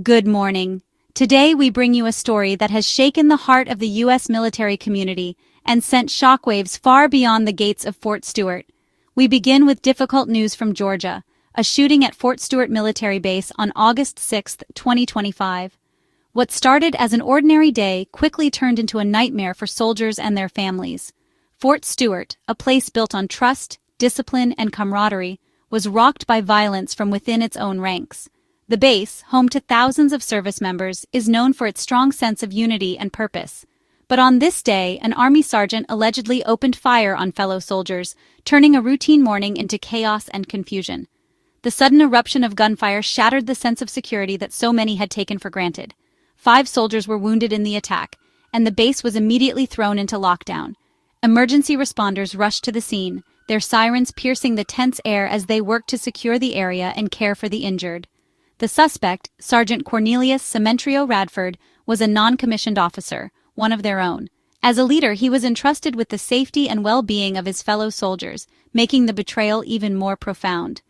Good morning. Today we bring you a story that has shaken the heart of the U.S. military community and sent shockwaves far beyond the gates of Fort Stewart. We begin with difficult news from Georgia, a shooting at Fort Stewart military base on August 6, 2025. What started as an ordinary day quickly turned into a nightmare for soldiers and their families. Fort Stewart, a place built on trust, discipline, and camaraderie, was rocked by violence from within its own ranks. The base, home to thousands of service members, is known for its strong sense of unity and purpose. But on this day, an Army sergeant allegedly opened fire on fellow soldiers, turning a routine morning into chaos and confusion. The sudden eruption of gunfire shattered the sense of security that so many had taken for granted. 5 soldiers were wounded in the attack, and the base was immediately thrown into lockdown. Emergency responders rushed to the scene, their sirens piercing the tense air as they worked to secure the area and care for the injured. The suspect, Sergeant Quorneliusradford, was a non-commissioned officer, one of their own. As a leader, he was entrusted with the safety and well-being of his fellow soldiers, making the betrayal even more profound.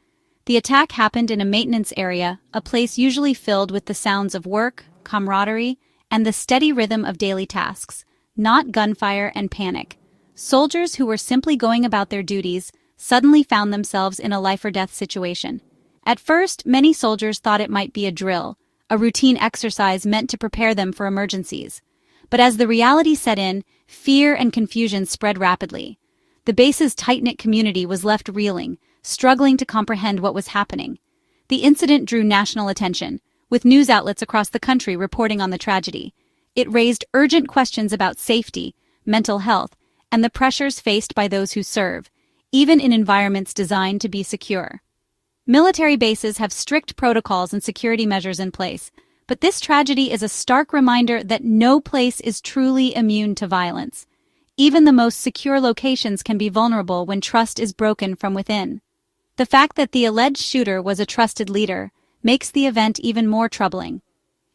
The attack happened in a maintenance area, a place usually filled with the sounds of work, camaraderie, and the steady rhythm of daily tasks, not gunfire and panic. Soldiers who were simply going about their duties suddenly found themselves in a life-or-death situation. At first, many soldiers thought it might be a drill, a routine exercise meant to prepare them for emergencies. But as the reality set in, fear and confusion spread rapidly. The base's tight-knit community was left reeling, struggling to comprehend what was happening. The incident drew national attention, with news outlets across the country reporting on the tragedy. It raised urgent questions about safety, mental health, and the pressures faced by those who serve, even in environments designed to be secure. Military bases have strict protocols and security measures in place, but this tragedy is a stark reminder that no place is truly immune to violence. Even the most secure locations can be vulnerable when trust is broken from within. The fact that the alleged shooter was a trusted leader makes the event even more troubling.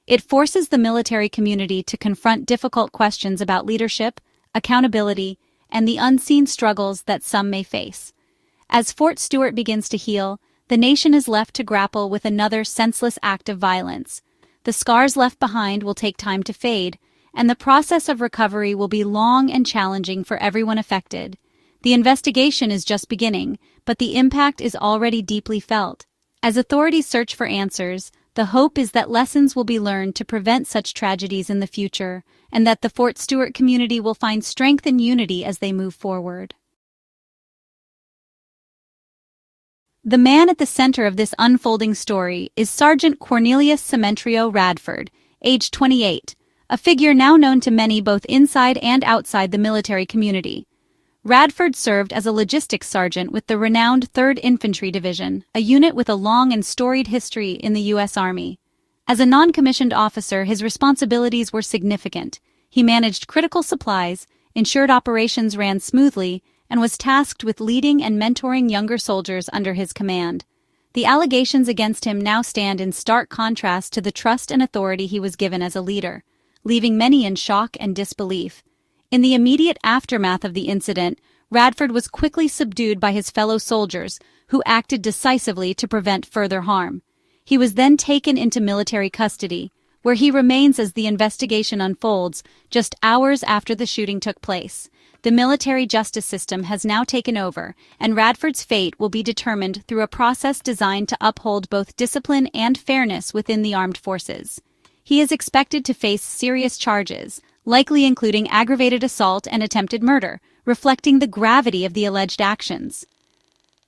It forces the military community to confront difficult questions about leadership, accountability, and the unseen struggles that some may face. As Fort Stewart begins to heal, the nation is left to grapple with another senseless act of violence. The scars left behind will take time to fade, and the process of recovery will be long and challenging for everyone affected. The investigation is just beginning, but the impact is already deeply felt. As authorities search for answers, the hope is that lessons will be learned to prevent such tragedies in the future, and that the Fort Stewart community will find strength and unity as they move forward. The man at the center of this unfolding story is Sergeant Quorneliusradford, aged 28, a figure now known to many both inside and outside the military community. Radford served as a logistics sergeant with the renowned 3rd Infantry Division, a unit with a long and storied history in the U.S. Army. As a non-commissioned officer, his responsibilities were significant. He managed critical supplies, ensured operations ran smoothly, and was tasked with leading and mentoring younger soldiers under his command. The allegations against him now stand in stark contrast to the trust and authority he was given as a leader, leaving many in shock and disbelief. In the immediate aftermath of the incident, Radford was quickly subdued by his fellow soldiers, who acted decisively to prevent further harm. He was then taken into military custody, where he remains as the investigation unfolds, just hours after the shooting took place. The military justice system has now taken over, and Radford's fate will be determined through a process designed to uphold both discipline and fairness within the armed forces. He is expected to face serious charges, likely including aggravated assault and attempted murder, reflecting the gravity of the alleged actions.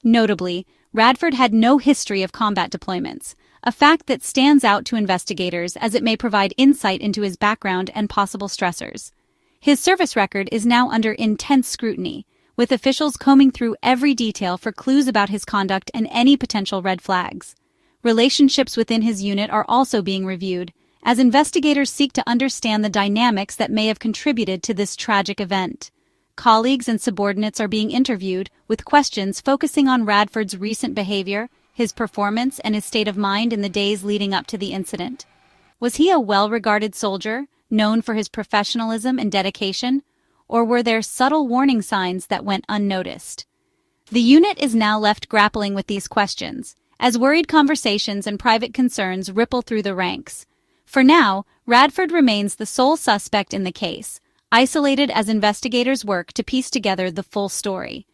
Notably, Radford had no history of combat deployments, a fact that stands out to investigators as it may provide insight into his background and possible stressors. His service record is now under intense scrutiny, with officials combing through every detail for clues about his conduct and any potential red flags. Relationships within his unit are also being reviewed, as investigators seek to understand the dynamics that may have contributed to this tragic event. Colleagues and subordinates are being interviewed, with questions focusing on Radford's recent behavior, his performance, and his state of mind in the days leading up to the incident. Was he a well-regarded soldier, known for his professionalism and dedication, or were there subtle warning signs that went unnoticed? The unit is now left grappling with these questions, as worried conversations and private concerns ripple through the ranks. For now, Radford remains the sole suspect in the case, isolated as investigators work to piece together the full story.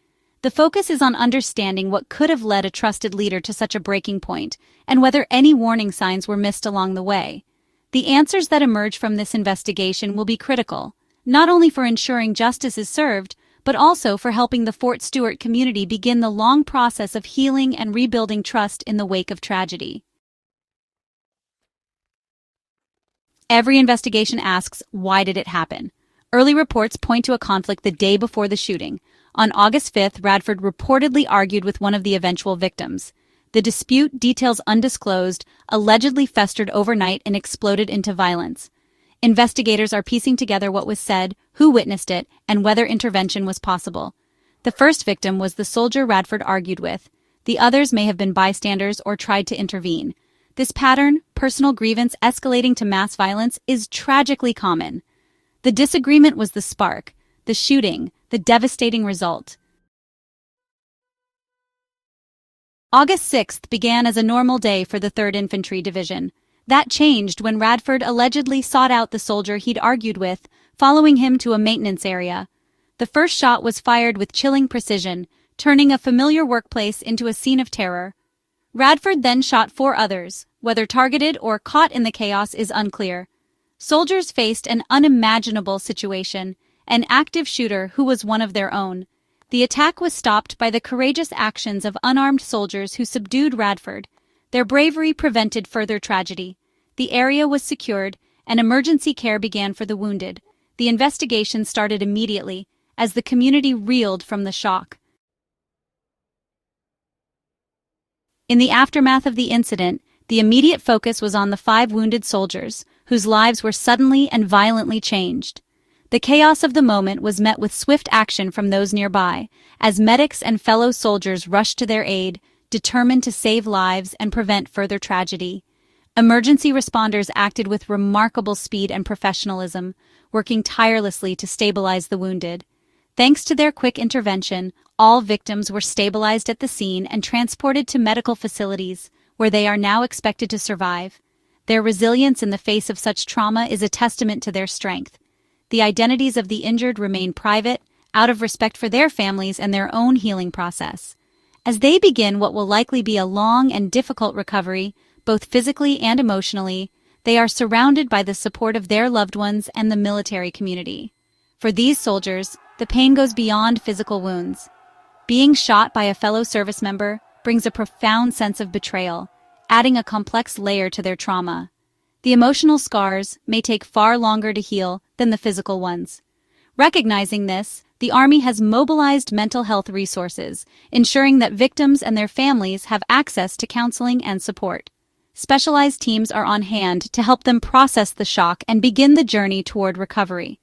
The focus is on understanding what could have led a trusted leader to such a breaking point, and whether any warning signs were missed along the way. The answers that emerge from this investigation will be critical, not only for ensuring justice is served, but also for helping the Fort Stewart community begin the long process of healing and rebuilding trust in the wake of tragedy. Every investigation asks, why did it happen? Early reports point to a conflict the day before the shooting. On August 5th, Radford reportedly argued with one of the eventual victims. The dispute, details undisclosed, allegedly festered overnight and exploded into violence. Investigators are piecing together what was said, who witnessed it, and whether intervention was possible. The first victim was the soldier Radford argued with. The others may have been bystanders or tried to intervene. This pattern, personal grievance escalating to mass violence, is tragically common. The disagreement was the spark, the shooting, the devastating result. August 6th began as a normal day for the 3rd Infantry Division. That changed when Radford allegedly sought out the soldier he'd argued with, following him to a maintenance area. The first shot was fired with chilling precision, turning a familiar workplace into a scene of terror. Radford then shot 4 others. Whether targeted or caught in the chaos is unclear. Soldiers faced an unimaginable situation, an active shooter who was one of their own. The attack was stopped by the courageous actions of unarmed soldiers who subdued Radford. Their bravery prevented further tragedy. The area was secured, and emergency care began for the wounded. The investigation started immediately, as the community reeled from the shock. In the aftermath of the incident, the immediate focus was on the 5 wounded soldiers, whose lives were suddenly and violently changed. The chaos of the moment was met with swift action from those nearby, as medics and fellow soldiers rushed to their aid, determined to save lives and prevent further tragedy. Emergency responders acted with remarkable speed and professionalism, working tirelessly to stabilize the wounded. Thanks to their quick intervention, all victims were stabilized at the scene and transported to medical facilities, where they are now expected to survive. Their resilience in the face of such trauma is a testament to their strength. The identities of the injured remain private, out of respect for their families and their own healing process. As they begin what will likely be a long and difficult recovery, both physically and emotionally, they are surrounded by the support of their loved ones and the military community. For these soldiers, the pain goes beyond physical wounds. Being shot by a fellow service member brings a profound sense of betrayal, adding a complex layer to their trauma. The emotional scars may take far longer to heal than the physical ones. Recognizing this, the Army has mobilized mental health resources, ensuring that victims and their families have access to counseling and support. Specialized teams are on hand to help them process the shock and begin the journey toward recovery.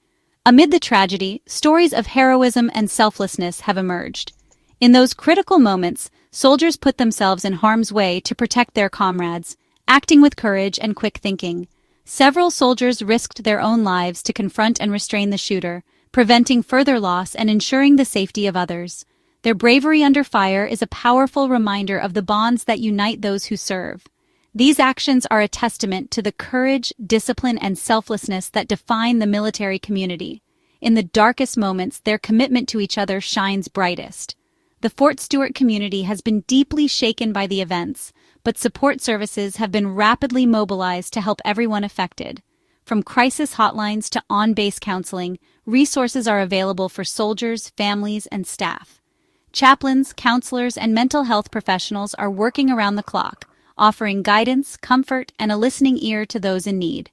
Amid the tragedy, stories of heroism and selflessness have emerged. In those critical moments, soldiers put themselves in harm's way to protect their comrades, acting with courage and quick thinking. Several soldiers risked their own lives to confront and restrain the shooter, preventing further loss and ensuring the safety of others. Their bravery under fire is a powerful reminder of the bonds that unite those who serve. These actions are a testament to the courage, discipline, and selflessness that define the military community. In the darkest moments, their commitment to each other shines brightest. The Fort Stewart community has been deeply shaken by the events, but support services have been rapidly mobilized to help everyone affected. From crisis hotlines to on-base counseling, resources are available for soldiers, families, and staff. Chaplains, counselors, and mental health professionals are working around the clock, offering guidance, comfort, and a listening ear to those in need.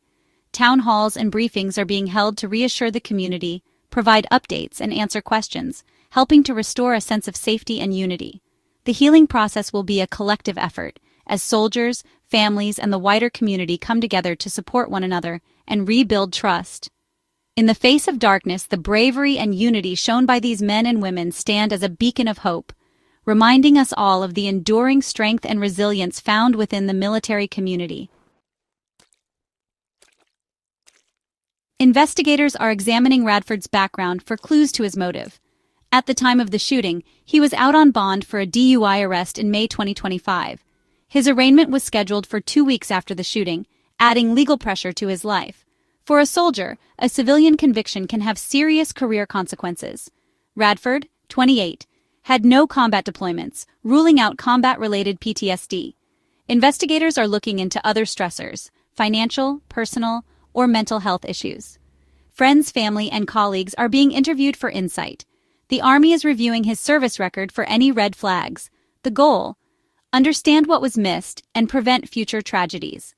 Town halls and briefings are being held to reassure the community, provide updates, and answer questions, helping to restore a sense of safety and unity. The healing process will be a collective effort, as soldiers, families, and the wider community come together to support one another and rebuild trust. In the face of darkness, the bravery and unity shown by these men and women stand as a beacon of hope, reminding us all of the enduring strength and resilience found within the military community. Investigators are examining Radford's background for clues to his motive. At the time of the shooting, he was out on bond for a DUI arrest in May 2025. His arraignment was scheduled for 2 weeks after the shooting, adding legal pressure to his life. For a soldier, a civilian conviction can have serious career consequences. Radford, 28, had no combat deployments, ruling out combat-related PTSD. Investigators are looking into other stressors, financial, personal, or mental health issues. Friends, family, and colleagues are being interviewed for insight. The Army is reviewing his service record for any red flags. The goal: understand what was missed and prevent future tragedies.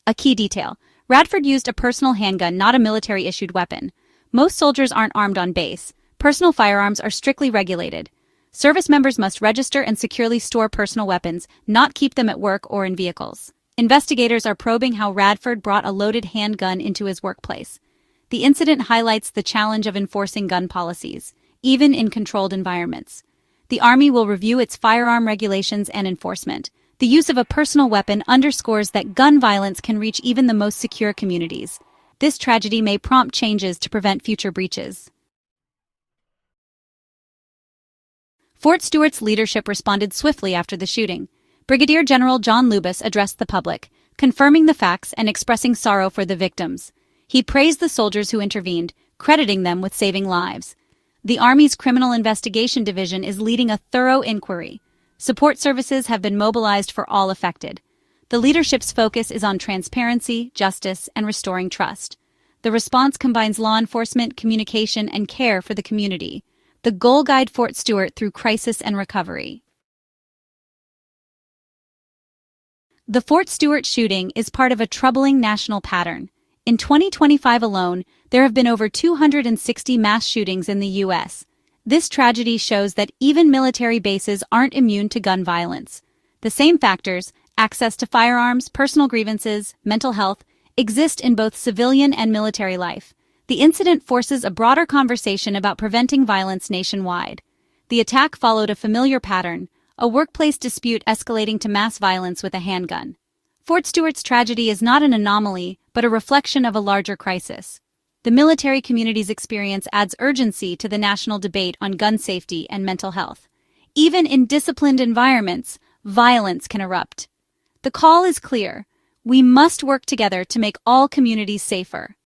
A key detail: Radford used a personal handgun, not a military-issued weapon. Most soldiers aren't armed on base. Personal firearms are strictly regulated. Service members must register and securely store personal weapons, not keep them at work or in vehicles. Investigators are probing how Radford brought a loaded handgun into his workplace. The incident highlights the challenge of enforcing gun policies, even in controlled environments. The Army will review its firearm regulations and enforcement. The use of a personal weapon underscores that gun violence can reach even the most secure communities. This tragedy may prompt changes to prevent future breaches. Fort Stewart's leadership responded swiftly after the shooting. Brigadier General John Lubas addressed the public, confirming the facts and expressing sorrow for the victims. He praised the soldiers who intervened, crediting them with saving lives. The Army's Criminal Investigation Division is leading a thorough inquiry. Support services have been mobilized for all affected. The leadership's focus is on transparency, justice, and restoring trust. The response combines law enforcement, communication, and care for the community. The goal guide Fort Stewart through crisis and recovery. The Fort Stewart shooting is part of a troubling national pattern. In 2025 alone, there have been over 260 mass shootings in the U.S. This tragedy shows that even military bases aren't immune to gun violence. The same factors, access to firearms, personal grievances, mental health, exist in both civilian and military life. The incident forces a broader conversation about preventing violence nationwide. The attack followed a familiar pattern, a workplace dispute escalating to mass violence with a handgun. Fort Stewart's tragedy is not an anomaly, but a reflection of a larger crisis. The military community's experience adds urgency to the national debate on gun safety and mental health. Even in disciplined environments, violence can erupt. The call is clear: we must work together to make all communities safer.